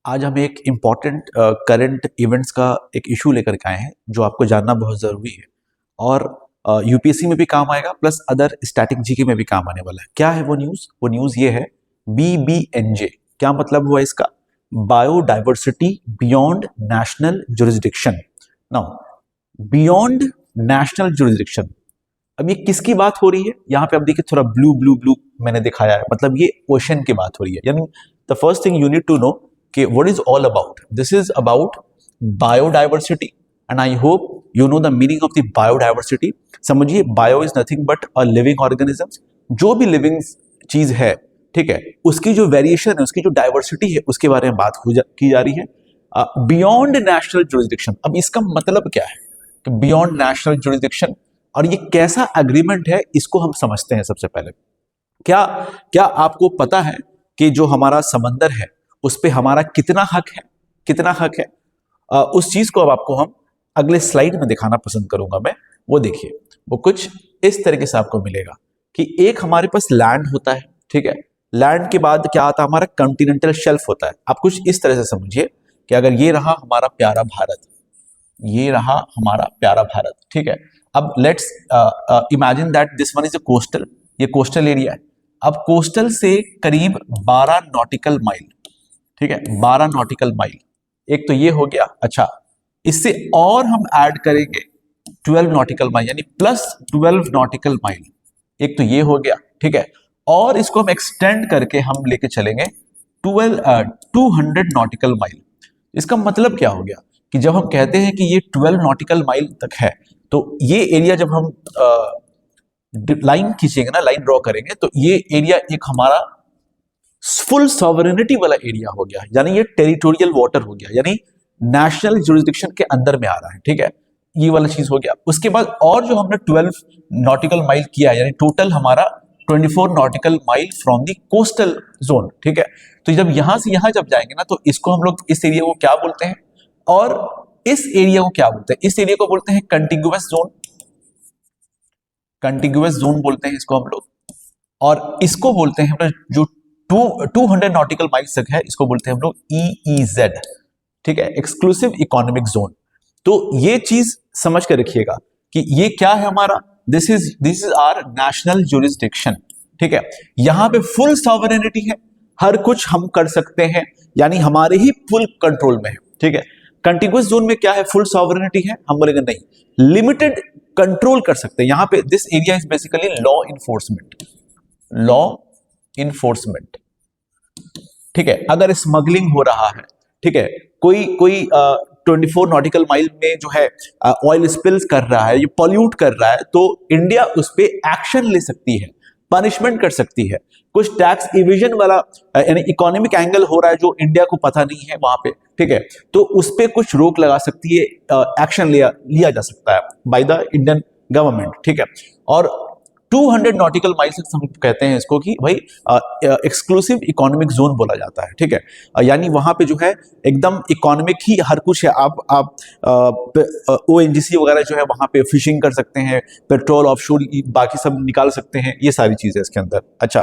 आज हम एक इम्पॉर्टेंट करंट इवेंट्स का एक इशू लेकर के आए हैं जो आपको जानना बहुत ज़रूरी है और यूपीएससी में भी काम आएगा प्लस अदर स्टैटिक जीके में भी काम आने वाला है। क्या है वो न्यूज़? वो न्यूज़ ये है BBNJ। क्या मतलब हुआ इसका? Biodiversity beyond national jurisdiction. Now beyond national jurisdiction, अब ये किसकी बात हो रही है? यहाँ पे आप देखिए थोड़ा ब्लू ब्लू ब्लू मैंने दिखाया है, मतलब ये ओशन की बात हो रही है। यानी the first thing you need to know कि what is all about. This is about biodiversity and I hope you know the meaning of the biodiversity. समझिए, bio is nothing but a living organisms. जो भी living चीज है, ठीक है, उसकी जो वेरिएशन है, उसकी जो डाइवर्सिटी है, उसके बारे में बात की जा रही है। बियॉन्ड नेशनल जुरिस्डिक्शन, अब इसका मतलब क्या है कि बियॉन्ड नेशनल जुरिस्डिक्शन और ये कैसा एग्रीमेंट है, इसको हम समझते हैं। सबसे पहले क्या क्या आपको पता है कि जो हमारा समंदर है उस पे हमारा कितना हक है? कितना हक है? उस चीज को अब आपको हम अगले स्लाइड में दिखाना पसंद करूंगा मैं। वो देखिए, वो कुछ इस तरीके से आपको मिलेगा कि एक हमारे पास लैंड होता है, ठीक है, लैंड के बाद क्या आता है? हमारा कॉन्टिनेंटल शेल्फ होता है। आप कुछ इस तरह से समझिए कि अगर ये रहा हमारा प्यारा भारत, ये रहा हमारा प्यारा भारत, ठीक है। अब let's imagine that this one is a coastal, ये कोस्टल एरिया है। अब कोस्टल से करीब 12 नॉटिकल माइल, ठीक है, 12 नॉटिकल माइल, एक तो ये हो गया। अच्छा, इससे और हम ऐड करेंगे 12 नॉटिकल माइल, यानी प्लस 12 नॉटिकल माइल, एक तो ये हो गया, ठीक है। और इसको हम एक्सटेंड करके हम लेके चलेंगे 200 नॉटिकल माइल। इसका मतलब क्या हो गया कि जब हम कहते हैं कि ये 12 नॉटिकल माइल तक है, तो ये एरिया जब हम लाइन खींचेंगे ना, लाइन ड्रॉ करेंगे, तो ये एरिया एक हमारा फुल सॉवरेनिटी वाला एरिया हो गया, यानी ये टेरिटोरियल वाटर हो गया, यानी नेशनल जुरिस्डिक्शन के अंदर में आ रहा है, ठीक है। ये वाला चीज हो गया। उसके बाद और जो हमने 12 नॉटिकल माइल किया, यानी टोटल हमारा 24 nautical mile from the coastal zone, ठीक है। तो जब यहां से यहां जब जाएंगे ना, तो इसको हम लोग, इस एरिया को क्या बोलते हैं? और इस एरिया को क्या बोलते हैं? इस एरिया को बोलते हैं कंटिगुअस जोन। कंटिगुअस जोन बोलते हैं इसको हम लोग। और इसको बोलते हैं हम लोग, जो 200 नॉटिकल माइल्स तक है, इसको बोलते हैं हम लोग EEZ, ठीक है, एक्सक्लूसिव इकोनॉमिक जोन। तो ये चीज समझ कर रखिएगा कि ये क्या है हमारा, this is our national jurisdiction, ठीक है। यहां पे फुल सॉवरेनिटी है, हर कुछ हम कर सकते हैं, यानी हमारे ही फुल कंट्रोल में है, ठीक है। कंटिगुअस जोन में क्या है? फुल सॉवरेनिटी है, हम बोलेंगे नहीं, लिमिटेड कंट्रोल कर सकते हैं। यहां पे this area is basically law enforcement, law enforcement, ठीक है। अगर स्मगलिंग हो रहा है, ठीक है, कोई 24 नॉटिकल माइल में जो है ऑयल स्पिल्स कर रहा है, ये पॉल्यूट कर रहा है, तो इंडिया उस पर एक्शन ले सकती है, पनिशमेंट कर सकती है। कुछ टैक्स इविजन वाला यानी इकोनॉमिक एंगल हो रहा है जो इंडिया को पता नहीं है वहां पे, ठीक है, तो उस पर कुछ रोक लगा सकती है, एक्शन लिया जा सकता है बाय द इंडियन गवर्नमेंट, ठीक है। और 200 नॉटिकल माइल्स हम कहते हैं इसको कि भाई एक्सक्लूसिव इकोनॉमिक जोन बोला जाता है, ठीक है। यानी वहां पे जो है एकदम इकोनॉमिक ही हर कुछ है। आप ONGC वगैरह जो है वहां पे फिशिंग कर सकते हैं, पेट्रोल ऑफशोर बाकी सब निकाल सकते हैं, ये सारी चीजें इसके अंदर। अच्छा,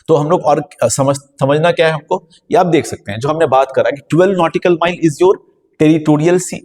तो हम लोग और समझना क्या है हमको, ये आप देख सकते हैं जो हमने बात करा कि 12 nautical mile is your territorial सी,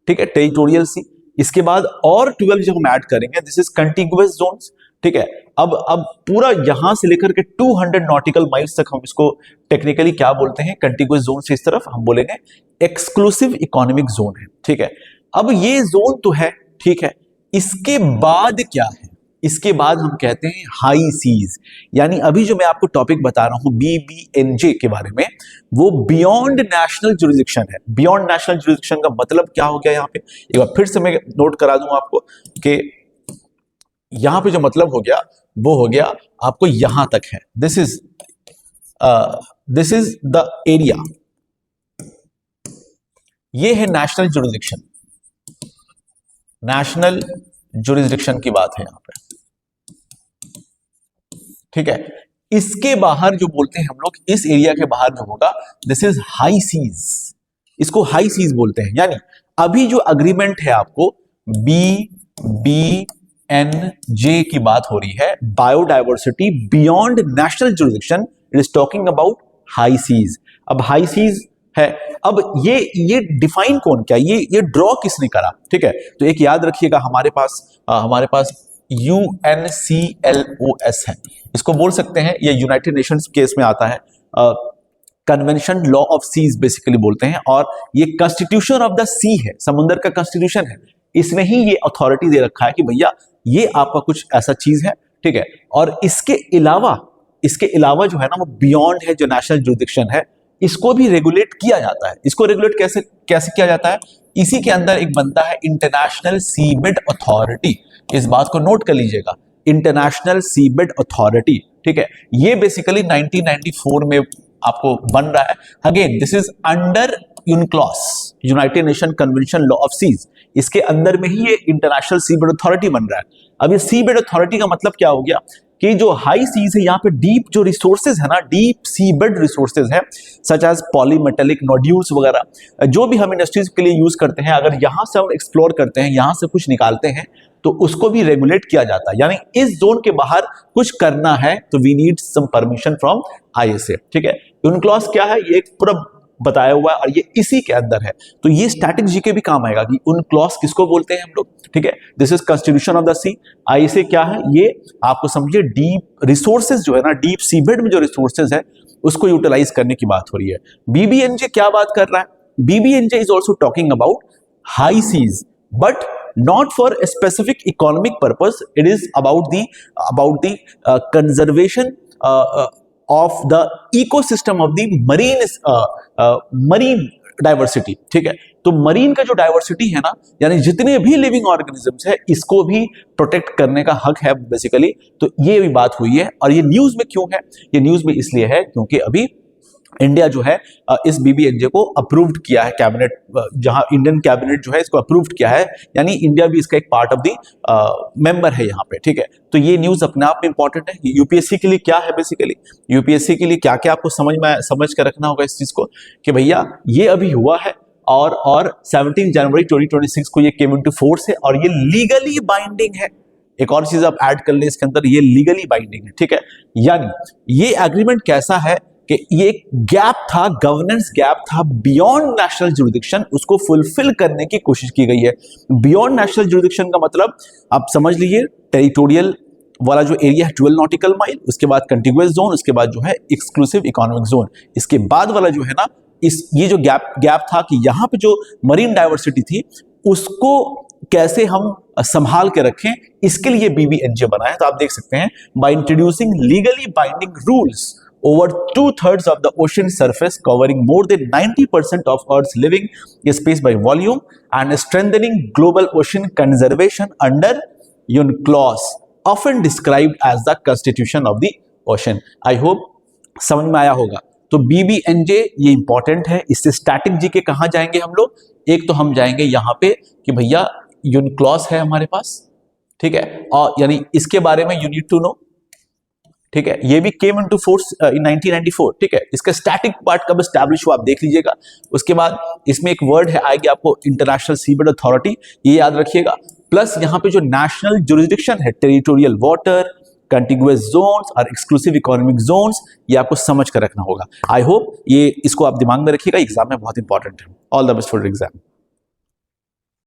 ठीक है, टेरिटोरियल सी। इसके बाद और 12 जब हम ऐड करेंगे, दिस इज कंटिगुअस जोन्स, ठीक है। अब पूरा यहां से लेकर के 200 नॉटिकल माइल्स तक हम इसको टेक्निकली क्या बोलते हैं? कंटिगुअस जोन से इस तरफ हम बोलेंगे एक्सक्लूसिव इकोनॉमिक जोन है, ठीक है। अब ये जोन तो है, ठीक है, इसके बाद क्या है? इसके बाद हम कहते हैं हाई सीज, यानी अभी जो मैं आपको टॉपिक बता रहा हूं BBNJ के बारे में, वो बियॉन्ड नेशनल जुरिस्डिक्शन है। बियॉन्ड नेशनल जुरिस्डिक्शन का मतलब क्या हो गया? यहाँ पे एक बार फिर से मैं नोट करा दूं आपको कि यहां पे जो मतलब हो गया वो हो गया आपको यहां तक है। दिस इज द एरिया, ये है नेशनल जुरिस्डिक्शन। नेशनल जुरिस्डिक्शन की बात है यहां पे, ठीक है। इसके बाहर जो बोलते हैं हम लोग, इस एरिया के बाहर जो होगा, दिस इज हाई सीज, इसको हाई सीज बोलते हैं। यानी अभी जो अग्रीमेंट है आपको BBNJ की बात हो रही है, biodiversity beyond national jurisdiction, it is talking about high seas. अब हाई सीज है। अब ये डिफाइन कौन किया, ये ड्रॉ किसने करा, ठीक है। तो एक याद रखिएगा, हमारे पास UNCLOS है, इसको बोल सकते हैं, ये यूनाइटेड नेशंस केस में आता है, convention law of seas basically बोलते हैं, और ये कॉन्स्टिट्यूशन ऑफ द सी है, समुद्र का कॉन्स्टिट्यूशन है, इसमें ही ये अथॉरिटी दे रखा है कि भैया ये आपका कुछ ऐसा चीज है, ठीक है। और इसके अलावा जो है ना, वो बियॉन्ड है, जो नेशनल जुरिडिक्शन है, इसको भी रेगुलेट किया जाता है। इसको रेगुलेट कैसे किया जाता है, इसी के अंदर एक बनता है इंटरनेशनल सीबेड अथॉरिटी, इस बात को नोट कर लीजिएगा, इंटरनेशनल सीबेड अथॉरिटी, ठीक है। ये बेसिकली 1994 में आपको बन रहा है। Again this is under UNCLOS, United Nation convention law of seas, इसके अंदर में ही ये इंटरनेशनल सीबेड अथॉरिटी बन रहा है। अब ये सीबेड अथॉरिटी का मतलब क्या हो गया कि जो हाई सीज है, यहाँ पे डीप जो रिसोर्सेज है ना, डीप सीबेड रिसोर्सेज है, सच एज पॉलीमेटेलिक नोड्यूल्स वगैरह, जो भी हम इंडस्ट्रीज के लिए यूज करते हैं, अगर यहां से हम एक्सप्लोर करते हैं, यहां से कुछ निकालते हैं, तो उसको भी रेगुलेट किया जाता है। यानी इस जोन के बाहर कुछ करना है तो we need some permission from ISA, ठीक है। यूनक्लॉस क्या है, ये एक पूरा बताया हुआ है और ये इसी के अंदर है। तो ये स्टैटिक जीके भी काम आएगा कि यूनक्लॉस किसको बोलते हैं हम लोग, ठीक है। This is constitution of the sea. ISA क्या है, ये आपको समझिए डीप रिसोर्सेज जो है ना, डीप सीबेड में जो रिसोर्सेज है, उसको यूटिलाइज करने की बात हो रही है। BBNJ क्या बात कर रहा है, BBNJ is also talking about high seas, but not for a specific economic purpose. It is about the conservation of the ecosystem of the marine diversity, ठीक है। तो मरीन का जो डाइवर्सिटी है ना, यानी जितने भी लिविंग ऑर्गेनिजम्स है, इसको भी प्रोटेक्ट करने का हक है बेसिकली। तो ये भी बात हुई है। और ये न्यूज में क्यों है, ये न्यूज में इसलिए है क्योंकि अभी इंडिया जो है इस BBNJ को अप्रूव्ड किया है, कैबिनेट, जहां इंडियन कैबिनेट जो है इसको अप्रूव्ड किया है, यानी इंडिया भी इसका एक पार्ट ऑफ द मेंबर है यहाँ पे, ठीक है। तो ये न्यूज अपने आप में इंपॉर्टेंट है। यूपीएससी के लिए क्या है, बेसिकली यूपीएससी के लिए क्या क्या आपको समझ कर रखना होगा इस चीज को, कि भैया ये अभी हुआ है और 17 जनवरी 2026 को ये केम इनटू फोर्स है, और ये लीगली बाइंडिंग है। एक और चीज आप ऐड कर ले इसके अंदर, ये लीगली बाइंडिंग है, ठीक है। यानी ये एग्रीमेंट कैसा है कि ये एक गैप था, गवर्नेंस गैप था बियॉन्ड नेशनल जुरिडिक्शन, उसको फुलफिल करने की कोशिश की गई है। बियॉन्ड नेशनल जुरिडिक्शन का मतलब आप समझ लीजिए, टेरिटोरियल वाला जो एरिया है 12 नॉटिकल माइल, उसके बाद कंटिगुअस जोन, उसके बाद जो है एक्सक्लूसिव इकोनॉमिक जोन, इसके बाद वाला जो है ना, ये जो गैप था कि यहाँ पे जो मरीन डाइवर्सिटी थी, उसको कैसे हम संभाल के रखें, इसके लिए BBNJ बना है। तो आप देख सकते हैं, by introducing legally binding rules over 2/3 of the ocean surface, covering more than 90% of Earth's living space by volume, and strengthening global ocean conservation under UNCLOS, often described as the Constitution of the Ocean. I hope समझ में आया होगा। तो BBNJ ये important है। इससे static G के कहाँ जाएंगे हम लोग, एक तो हम जाएंगे यहाँ पे कि भैया UNCLOS है हमारे पास, ठीक है, और यानी इसके बारे में यू नीड टू नो, ठीक है। ये भी केम इनटू फोर्स इन 1994, ठीक है। इसका स्टैटिक पार्ट कब एस्टैब्लिश हुआ आप देख लीजिएगा। उसके बाद इसमें एक वर्ड है आएगी आपको, इंटरनेशनल सीबेड अथॉरिटी, ये याद रखिएगा। प्लस यहाँ पे जो नेशनल जुरिडिक्शन है, टेरिटोरियल वाटर, कंटिगुअस जोन्स और एक्सक्लूसिव इकोनॉमिक जोन्स, ये आपको समझ कर रखना होगा। आई होप ये इसको आप दिमाग में रखिएगा, एग्जाम में बहुत इंपॉर्टेंट है। All the best for exam.